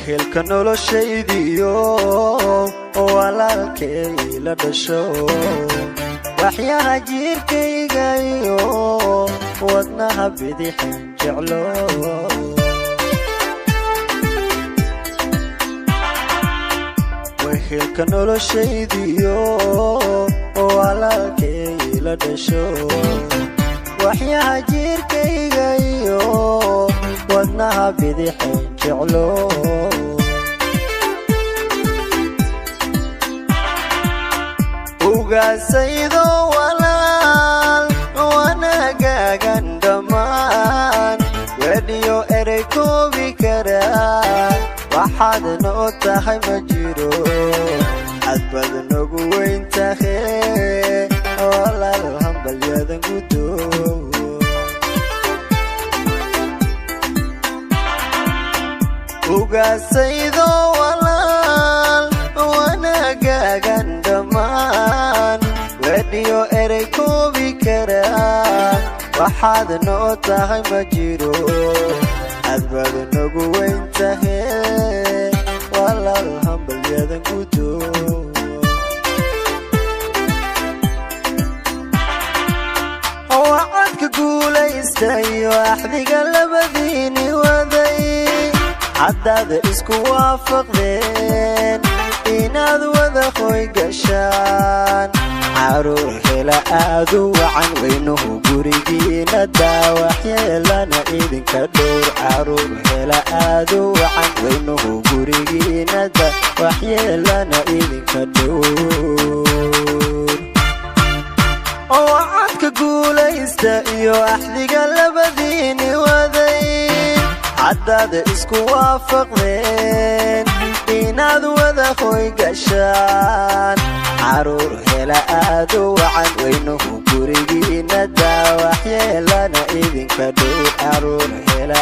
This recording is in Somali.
wehelka noloshaydiyo walaalkay la dhasho waxyaha jirkaygayo wadnaha bidixin jeclo wehelka noloshaydiyo walaalkay la dhasho waxyaha jirkaygayo wadnaha bidixin jeclo ugaasaydo walaal wanagaagan dhammaan wadiyo erey koobi karaa waxaad noo tahay ma jiro hadbaad nagu weyn tahay walaal hambalyadan gudo ugaasaydo walaal wanagaagan dhammaan wadiyo erey koobi karaa waxaad noo tahay ma jiro hadbaad nagu weyn tahay walaal hambalyadan gudo wacadka guulaystayo axdiga labadiini waday haddaad isku waafaqdeen inaad wada qoy gashaan caruur hela aad u wacan weynuhu gurigiina daawaxyeelana idinka dhowr caruur hela aad u wacan weynuhu gurigiina daawaxyeelana idinka dhowr wacadka guulaysta iyo axdiga labadiini waday haddaad isku waafaqdeen inaad wada qoy gashaan caruur hela aad u wacan weynuhu gurigiina daawaxyeelana idinka dhowr caruur hela